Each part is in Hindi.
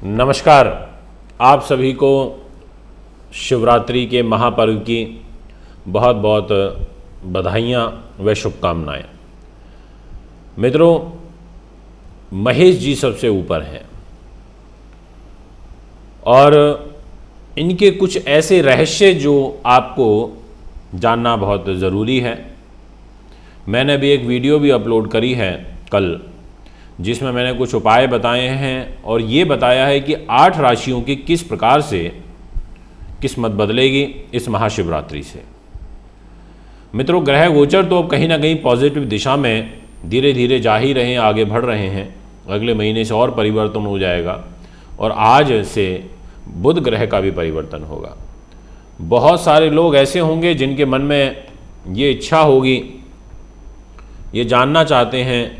नमस्कार। आप सभी को शिवरात्रि के महापर्व की बहुत बहुत बधाइयाँ व शुभकामनाएँ। मित्रों, महेश जी सबसे ऊपर हैं और इनके कुछ ऐसे रहस्य जो आपको जानना बहुत ज़रूरी है। मैंने भी एक वीडियो भी अपलोड करी है कल, जिसमें मैंने कुछ उपाय बताए हैं और ये बताया है कि 8 राशियों की किस प्रकार से किस्मत बदलेगी इस महाशिवरात्रि से। मित्रों, ग्रह गोचर तो अब कहीं ना कहीं पॉजिटिव दिशा में धीरे धीरे जा ही रहे हैं, आगे बढ़ रहे हैं। अगले महीने से और परिवर्तन हो जाएगा और आज से बुध ग्रह का भी परिवर्तन होगा। बहुत सारे लोग ऐसे होंगे जिनके मन में ये इच्छा होगी, ये जानना चाहते हैं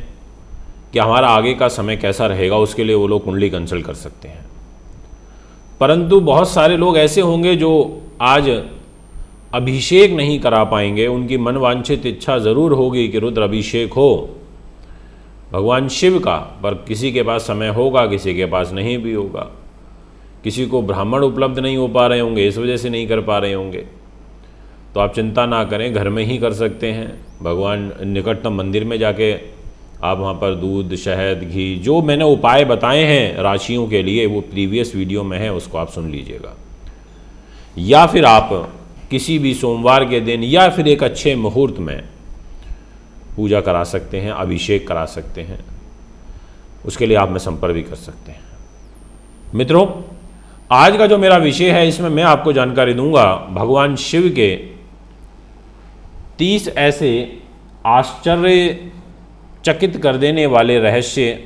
कि हमारा आगे का समय कैसा रहेगा। उसके लिए वो लोग कुंडली कंसल्ट कर सकते हैं। परंतु बहुत सारे लोग ऐसे होंगे जो आज अभिषेक नहीं करा पाएंगे। उनकी मनवांछित इच्छा ज़रूर होगी कि रुद्र अभिषेक हो भगवान शिव का, पर किसी के पास समय होगा, किसी के पास नहीं भी होगा। किसी को ब्राह्मण उपलब्ध नहीं हो पा रहे होंगे, इस वजह से नहीं कर पा रहे होंगे। तो आप चिंता ना करें, घर में ही कर सकते हैं। भगवान निकटतम मंदिर में जाके आप वहाँ पर दूध, शहद, घी, जो मैंने उपाय बताए हैं राशियों के लिए, वो प्रीवियस वीडियो में है, उसको आप सुन लीजिएगा। या फिर आप किसी भी सोमवार के दिन या फिर एक अच्छे मुहूर्त में पूजा करा सकते हैं, अभिषेक करा सकते हैं। उसके लिए आप में संपर्क भी कर सकते हैं। मित्रों, आज का जो मेरा विषय है, इसमें मैं आपको जानकारी दूंगा भगवान शिव के 30 ऐसे आश्चर्यचकित कर देने वाले रहस्य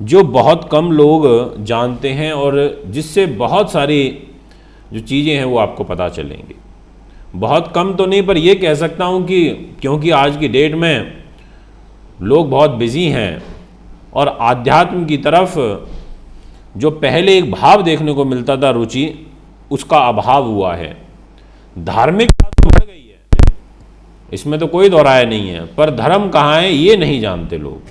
जो बहुत कम लोग जानते हैं और जिससे बहुत सारी जो चीज़ें हैं वो आपको पता चलेंगी। बहुत कम तो नहीं, पर ये कह सकता हूँ कि क्योंकि आज की डेट में लोग बहुत बिजी हैं और आध्यात्म की तरफ जो पहले एक भाव देखने को मिलता था, रुचि, उसका अभाव हुआ है। धार्मिकता तो बढ़ गई है, इसमें तो कोई दोहराया नहीं है, पर धर्म कहाँ है ये नहीं जानते लोग।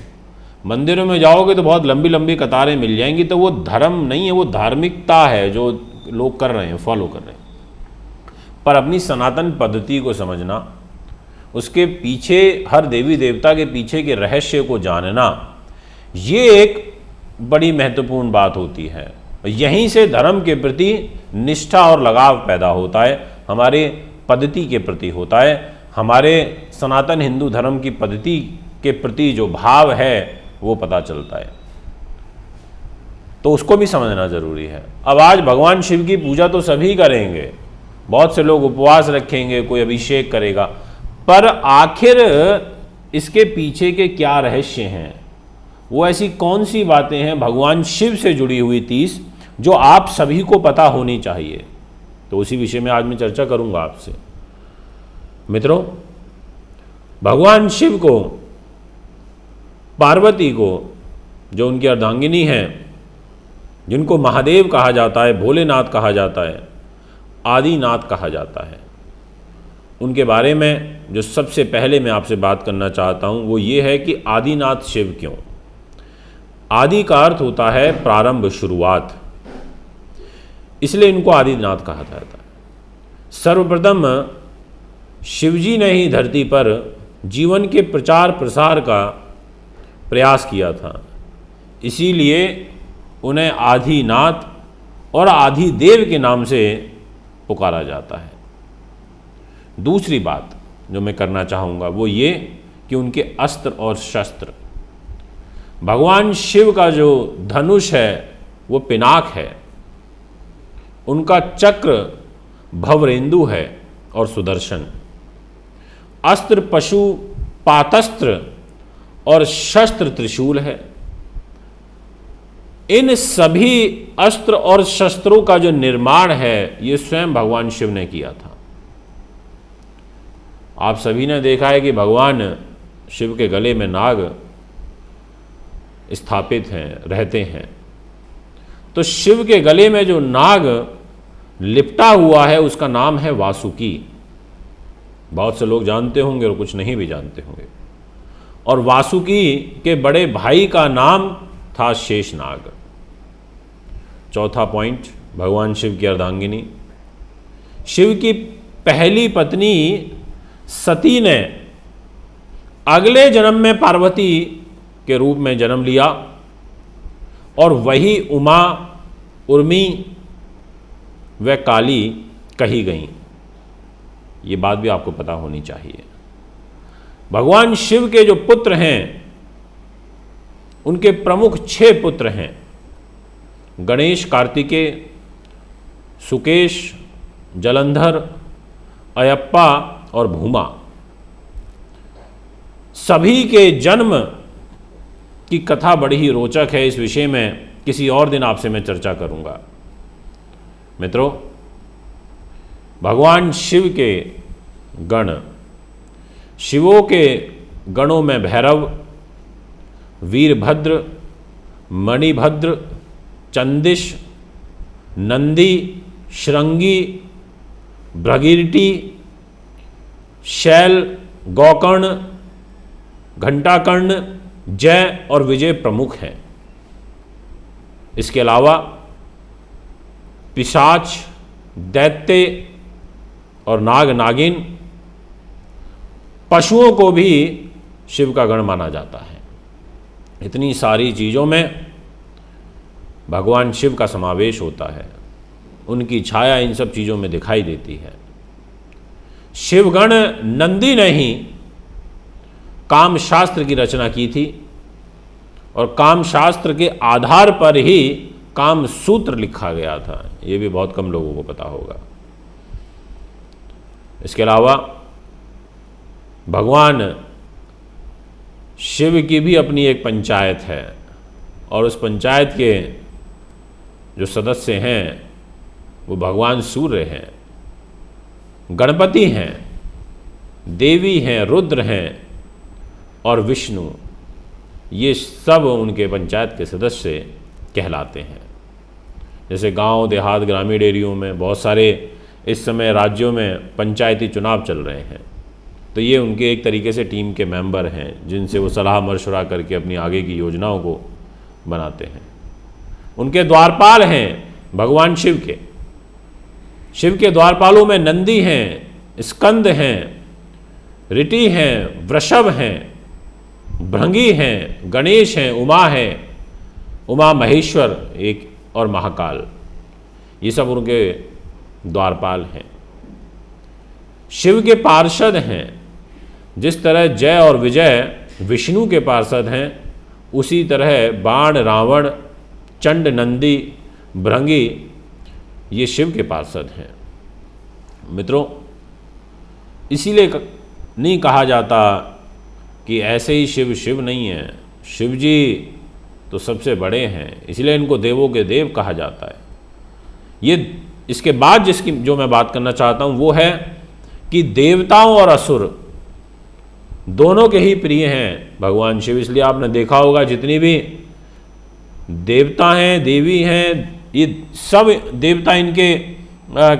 मंदिरों में जाओगे तो बहुत लंबी लंबी कतारें मिल जाएंगी, तो वो धर्म नहीं है, वो धार्मिकता है जो लोग कर रहे हैं, फॉलो कर रहे हैं। पर अपनी सनातन पद्धति को समझना, उसके पीछे, हर देवी देवता के पीछे के रहस्य को जानना, ये एक बड़ी महत्वपूर्ण बात होती है। यहीं से धर्म के प्रति निष्ठा और लगाव पैदा होता है, हमारे पद्धति के प्रति होता है। हमारे सनातन हिंदू धर्म की पद्धति के प्रति जो भाव है वो पता चलता है, तो उसको भी समझना जरूरी है। अब आज भगवान शिव की पूजा तो सभी करेंगे, बहुत से लोग उपवास रखेंगे, कोई अभिषेक करेगा, पर आखिर इसके पीछे के क्या रहस्य हैं, वो ऐसी कौन सी बातें हैं भगवान शिव से जुड़ी हुई 30 जो आप सभी को पता होनी चाहिए। तो उसी विषय में आज मैं चर्चा करूंगा आपसे। मित्रों, भगवान शिव को, पार्वती को, जो उनकी अर्धांगिनी हैं, जिनको महादेव कहा जाता है, भोलेनाथ कहा जाता है, आदिनाथ कहा जाता है, उनके बारे में जो सबसे पहले मैं आपसे बात करना चाहता हूं वो ये है कि आदिनाथ शिव क्यों। आदि का अर्थ होता है प्रारंभ, शुरुआत, इसलिए इनको आदिनाथ कहा जाता है। सर्वप्रथम शिवजी ने ही धरती पर जीवन के प्रचार प्रसार का प्रयास किया था, इसीलिए उन्हें आदिनाथ और आदिदेव के नाम से पुकारा जाता है। दूसरी बात जो मैं करना चाहूँगा वो ये कि उनके अस्त्र और शस्त्र, भगवान शिव का जो धनुष है वो पिनाक है, उनका चक्र भवरेंदु है और सुदर्शन, अस्त्र पशु पातस्त्र और शस्त्र त्रिशूल है। इन सभी अस्त्र और शस्त्रों का जो निर्माण है ये स्वयं भगवान शिव ने किया था। आप सभी ने देखा है कि भगवान शिव के गले में नाग स्थापित हैं, रहते हैं। तो शिव के गले में जो नाग लिपटा हुआ है उसका नाम है वासुकी। बहुत से लोग जानते होंगे और कुछ नहीं भी जानते होंगे। और वासुकी के बड़े भाई का नाम था शेषनाग। चौथा पॉइंट, भगवान शिव की अर्धांगिनी। शिव की पहली पत्नी सती ने अगले जन्म में पार्वती के रूप में जन्म लिया और वही उमा, उर्मी व काली कही गई। ये बात भी आपको पता होनी चाहिए। भगवान शिव के जो पुत्र हैं उनके प्रमुख 6 पुत्र हैं, गणेश, कार्तिकेय, सुकेश, जलंधर, अयप्पा और भूमा। सभी के जन्म की कथा बड़ी ही रोचक है। इस विषय में किसी और दिन आपसे मैं चर्चा करूंगा। मित्रों, भगवान शिव के गण, शिवों के गणों में भैरव, वीरभद्र, मणिभद्र, चंदिश, नंदी, श्रृंगी, भृगिरटी, शैल, गौकर्ण, घंटाकर्ण, जय और विजय प्रमुख हैं। इसके अलावा पिशाच, दैत्य और नाग, नागिन, पशुओं को भी शिव का गण माना जाता है। इतनी सारी चीज़ों में भगवान शिव का समावेश होता है, उनकी छाया इन सब चीज़ों में दिखाई देती है। शिवगण नंदी ने ही काम शास्त्र की रचना की थी और काम शास्त्र के आधार पर ही काम सूत्र लिखा गया था। ये भी बहुत कम लोगों को पता होगा। इसके अलावा भगवान शिव की भी अपनी एक पंचायत है और उस पंचायत के जो सदस्य हैं वो भगवान सूर्य हैं, गणपति हैं, देवी हैं, रुद्र हैं और विष्णु। ये सब उनके पंचायत के सदस्य कहलाते हैं। जैसे गांव, देहात, ग्रामीण एरियो में बहुत सारे इस समय राज्यों में पंचायती चुनाव चल रहे हैं, तो ये उनके एक तरीके से टीम के मेंबर हैं जिनसे वो सलाह मशवरा करके अपनी आगे की योजनाओं को बनाते हैं। उनके द्वारपाल हैं भगवान शिव के। शिव के द्वारपालों में नंदी हैं, स्कंद हैं, ऋटि हैं, वृषभ हैं, भृंगी हैं, गणेश हैं, उमा है, उमा महेश्वर एक और महाकाल। ये सब उनके द्वारपाल हैं। शिव के पार्षद हैं। जिस तरह जय और विजय विष्णु के पार्षद हैं, उसी तरह बाण, रावण, चंड, नंदी, भृंगी ये शिव के पार्षद हैं। मित्रों, इसीलिए नहीं कहा जाता कि ऐसे ही शिव शिव नहीं है। शिव जी तो सबसे बड़े हैं, इसलिए इनको देवों के देव कहा जाता है। ये इसके बाद जिसकी जो मैं बात करना चाहता हूँ वो है कि देवताओं और असुर दोनों के ही प्रिय हैं भगवान शिव। इसलिए आपने देखा होगा जितनी भी देवता हैं, देवी हैं, ये सब देवता इनके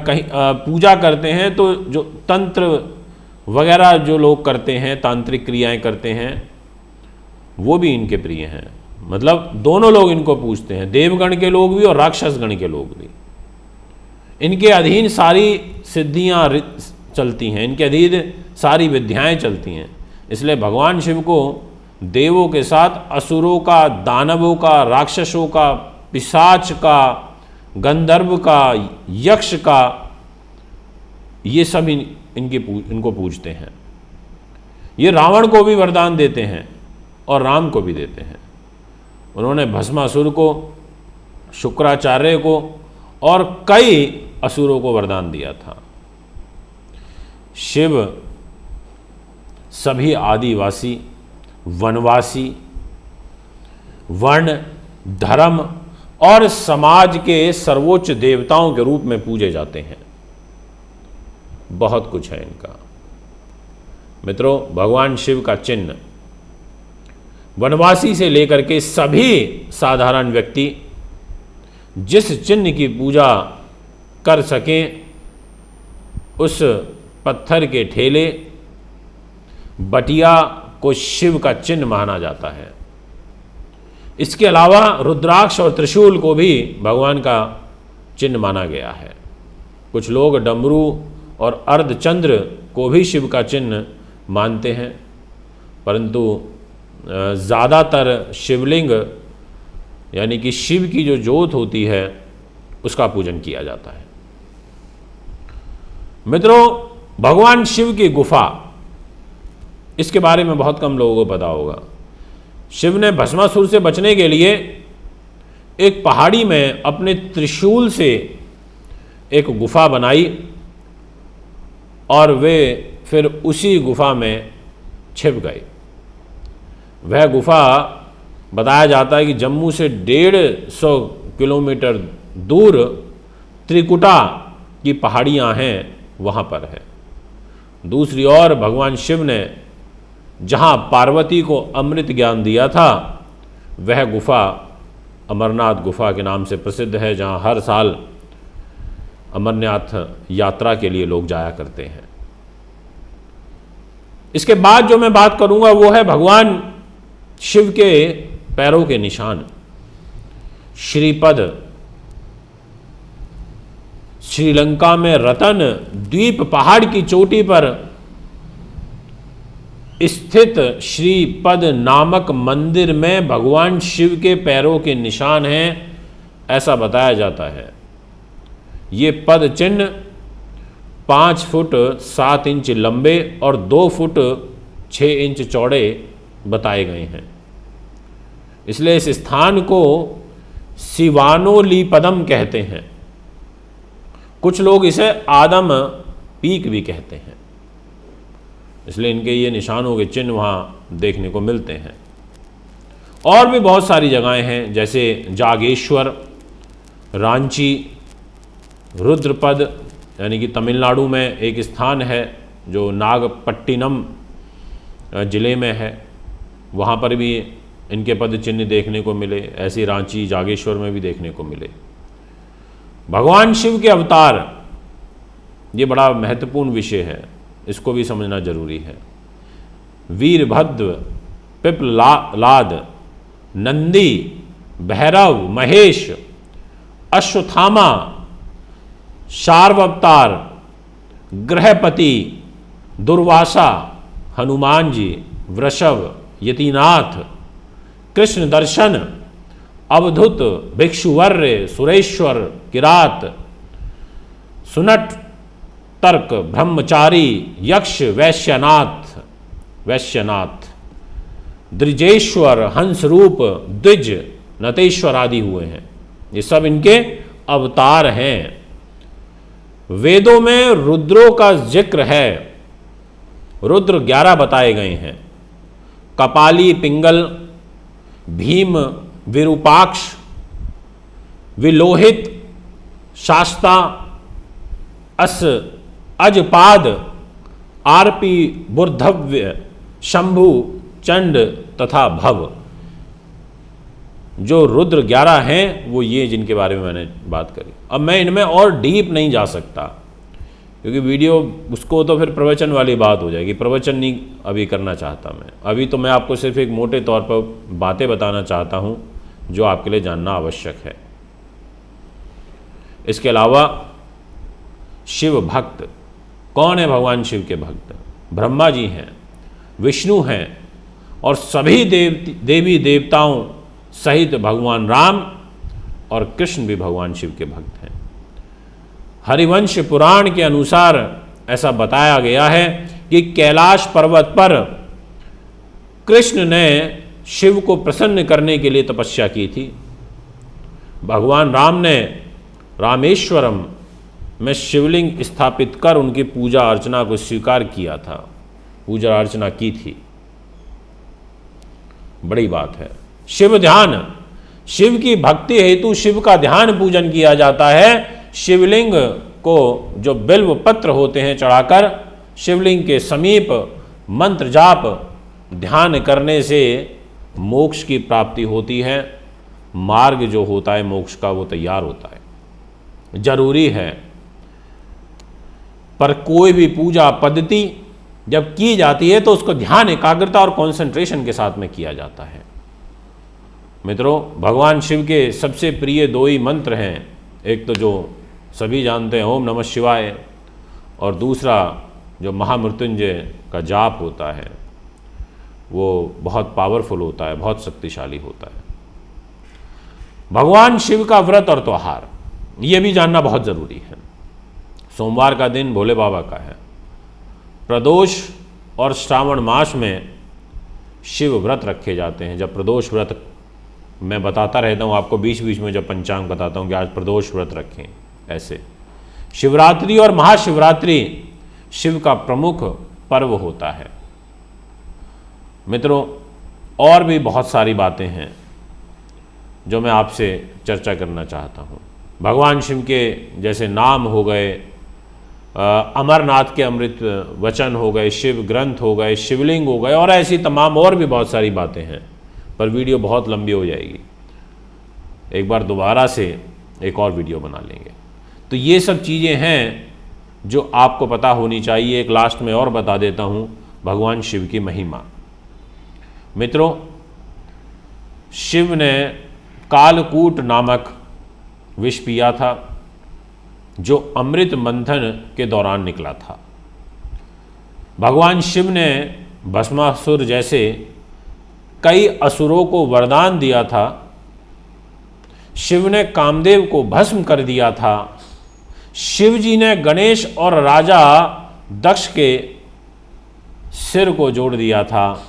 कहीं पूजा करते हैं। तो जो तंत्र वगैरह जो लोग करते हैं, तांत्रिक क्रियाएं करते हैं, वो भी इनके प्रिय हैं। मतलब दोनों लोग इनको पूजते हैं, देवगण के लोग भी और राक्षस गण के लोग भी। इनके अधीन सारी सिद्धियां चलती हैं, इनके अधीन सारी विद्याएं चलती हैं। इसलिए भगवान शिव को देवों के साथ असुरों का, दानवों का, राक्षसों का, पिशाच का, गंधर्व का, यक्ष का, ये सब इनको पूजते हैं। ये रावण को भी वरदान देते हैं और राम को भी देते हैं। उन्होंने भस्मासुर को, शुक्राचार्य को और कई असुरों को वरदान दिया था। शिव सभी आदिवासी, वनवासी, वर्ण, धर्म और समाज के सर्वोच्च देवताओं के रूप में पूजे जाते हैं। बहुत कुछ है इनका। मित्रों, भगवान शिव का चिन्ह वनवासी से लेकर के सभी साधारण व्यक्ति जिस चिन्ह की पूजा कर सकें, उस पत्थर के ठेले, बटिया को शिव का चिन्ह माना जाता है। इसके अलावा रुद्राक्ष और त्रिशूल को भी भगवान का चिन्ह माना गया है। कुछ लोग डमरू और अर्धचंद्र को भी शिव का चिन्ह मानते हैं, परंतु ज़्यादातर शिवलिंग यानी कि शिव की जो ज्योत होती है उसका पूजन किया जाता है। मित्रों, भगवान शिव की गुफा, इसके बारे में बहुत कम लोगों को पता होगा। शिव ने भस्मासुर से बचने के लिए एक पहाड़ी में अपने त्रिशूल से एक गुफा बनाई और वे फिर उसी गुफा में छिप गए। वह गुफा बताया जाता है कि जम्मू से 150 किलोमीटर दूर त्रिकुटा की पहाड़ियाँ हैं, वहाँ पर है। दूसरी ओर भगवान शिव ने जहाँ पार्वती को अमृत ज्ञान दिया था, वह गुफा अमरनाथ गुफा के नाम से प्रसिद्ध है, जहाँ हर साल अमरनाथ यात्रा के लिए लोग जाया करते हैं। इसके बाद जो मैं बात करूंगा वो है भगवान शिव के पैरों के निशान। श्रीपद श्रीलंका में रतन द्वीप पहाड़ की चोटी पर स्थित श्रीपद नामक मंदिर में भगवान शिव के पैरों के निशान हैं, ऐसा बताया जाता है। ये पद चिन्ह 5 फुट 7 इंच लंबे और 2 फुट 6 इंच चौड़े बताए गए हैं। इसलिए इस स्थान को शिवानोलीपदम कहते हैं। कुछ लोग इसे आदम पीक भी कहते हैं, इसलिए इनके ये निशानों के चिन्ह वहाँ देखने को मिलते हैं। और भी बहुत सारी जगहें हैं, जैसे जागेश्वर, रांची, रुद्रपद यानी कि तमिलनाडु में एक स्थान है जो नागपट्टिनम ज़िले में है, वहाँ पर भी इनके पद चिन्ह देखने को मिले। ऐसी रांची, जागेश्वर में भी देखने को मिले। भगवान शिव के अवतार, ये बड़ा महत्वपूर्ण विषय है, इसको भी समझना जरूरी है। वीरभद्र, पिपलाद, नंदी, भैरव, महेश, अश्वत्थामा, शार्वअवतार, ग्रहपति, दुर्वासा, हनुमान जी, वृषभ, यतिनाथ, कृष्ण दर्शन, अवधूत, भिक्षुवर्य, सुरेश्वर, किरात, सुनट, तर्क, ब्रह्मचारी, यक्ष, वैश्यनाथ, द्विजेश्वर, हंसरूप, द्विज, नतेश्वर आदि हुए हैं। ये सब इनके अवतार हैं। वेदों में रुद्रों का जिक्र है। रुद्र 11 बताए गए हैं। कपाली, पिंगल, भीम, विरूपाक्ष, विलोहित, शास्ता, अजपाद, आरपी, बुर्धव्य, शंभु, चंड तथा भव। जो रुद्र 11 हैं वो ये जिनके बारे में मैंने बात करी। अब मैं इनमें और डीप नहीं जा सकता, क्योंकि वीडियो उसको तो फिर प्रवचन वाली बात हो जाएगी। प्रवचन नहीं अभी करना चाहता मैं। अभी तो मैं आपको सिर्फ एक मोटे तौर पर बातें बताना चाहता हूँ जो आपके लिए जानना आवश्यक है। इसके अलावा शिव भक्त कौन है? भगवान शिव के भक्त ब्रह्मा जी हैं, विष्णु हैं और सभी देवी देवताओं सहित भगवान राम और कृष्ण भी भगवान शिव के भक्त हैं। हरिवंश पुराण के अनुसार ऐसा बताया गया है कि कैलाश पर्वत पर कृष्ण ने शिव को प्रसन्न करने के लिए तपस्या की थी। भगवान राम ने रामेश्वरम में शिवलिंग स्थापित कर उनकी पूजा अर्चना को स्वीकार किया था, पूजा अर्चना की थी। बड़ी बात है। शिव ध्यान, शिव की भक्ति हेतु शिव का ध्यान पूजन किया जाता है। शिवलिंग को जो बिल्व पत्र होते हैं चढ़ाकर शिवलिंग के समीप मंत्र जाप ध्यान करने से मोक्ष की प्राप्ति होती है। मार्ग जो होता है मोक्ष का वो तैयार होता है, जरूरी है। पर कोई भी पूजा पद्धति जब की जाती है तो उसको ध्यान, एकाग्रता और कंसंट्रेशन के साथ में किया जाता है। मित्रों, भगवान शिव के सबसे प्रिय दो ही मंत्र हैं, एक तो जो सभी जानते हैं ओम नमः शिवाय, और दूसरा जो महामृत्युंजय का जाप होता है वो बहुत पावरफुल होता है, बहुत शक्तिशाली होता है। भगवान शिव का व्रत और त्योहार ये भी जानना बहुत ज़रूरी है। सोमवार का दिन भोले बाबा का है। प्रदोष और श्रावण मास में शिव व्रत रखे जाते हैं। जब प्रदोष व्रत मैं बताता रहता हूँ आपको, बीच बीच में जब पंचांग बताता हूँ कि आज प्रदोष व्रत रखें, ऐसे शिवरात्रि और महाशिवरात्रि शिव का प्रमुख पर्व होता है। मित्रों, और भी बहुत सारी बातें हैं जो मैं आपसे चर्चा करना चाहता हूँ। भगवान शिव के जैसे नाम हो गए, अमरनाथ के अमृत वचन हो गए, शिव ग्रंथ हो गए, शिवलिंग हो गए, और ऐसी तमाम और भी बहुत सारी बातें हैं, पर वीडियो बहुत लंबी हो जाएगी। एक बार दोबारा से एक और वीडियो बना लेंगे। तो ये सब चीज़ें हैं जो आपको पता होनी चाहिए। एक लास्ट में और बता देता हूँ भगवान शिव की महिमा। मित्रों, शिव ने कालकूट नामक विष पिया था जो अमृत मंथन के दौरान निकला था। भगवान शिव ने भस्मासुर जैसे कई असुरों को वरदान दिया था। शिव ने कामदेव को भस्म कर दिया था। शिव जी ने गणेश और राजा दक्ष के सिर को जोड़ दिया था।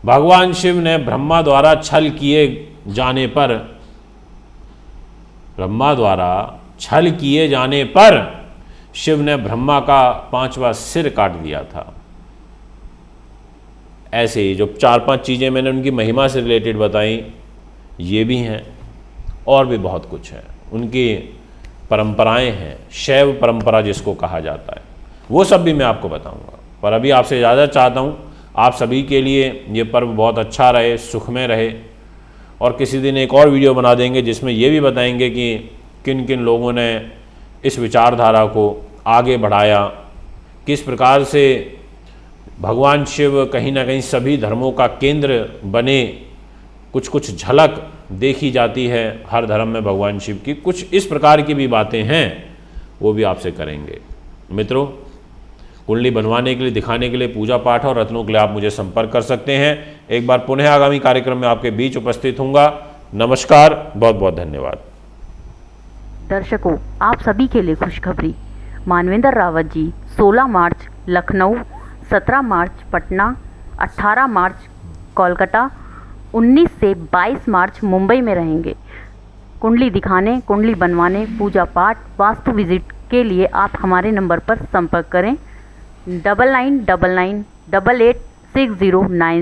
भगवान शिव ने ब्रह्मा द्वारा छल किए जाने पर शिव ने ब्रह्मा का 5वां सिर काट दिया था। ऐसे ही जो 4-5 चीज़ें मैंने उनकी महिमा से रिलेटेड बताई, ये भी हैं, और भी बहुत कुछ है। उनकी परंपराएं हैं, शैव परंपरा जिसको कहा जाता है, वो सब भी मैं आपको बताऊंगा। पर अभी आपसे ज़्यादा चाहता हूँ आप सभी के लिए ये पर्व बहुत अच्छा रहे, सुखमय रहे, और किसी दिन एक और वीडियो बना देंगे जिसमें ये भी बताएंगे कि किन किन लोगों ने इस विचारधारा को आगे बढ़ाया, किस प्रकार से भगवान शिव कहीं ना कहीं सभी धर्मों का केंद्र बने। कुछ कुछ झलक देखी जाती है हर धर्म में भगवान शिव की, कुछ इस प्रकार की भी बातें हैं, वो भी आपसे करेंगे। मित्रों, कुंडली बनवाने के लिए, दिखाने के लिए, पूजा पाठ और रत्नों के लिए आप मुझे संपर्क कर सकते हैं। एक बार पुनः आगामी कार्यक्रम में आपके बीच उपस्थित होऊंगा। नमस्कार, बहुत बहुत धन्यवाद। दर्शकों, आप सभी के लिए खुशखबरी। मानवेंद्र रावत जी 16 मार्च लखनऊ, 17 मार्च पटना, 18 मार्च कोलकाता, 19 से 22 मार्च मुंबई में रहेंगे। कुंडली दिखाने, कुंडली बनवाने, पूजा पाठ, वास्तु विजिट के लिए आप हमारे नंबर पर संपर्क करें 9999888609।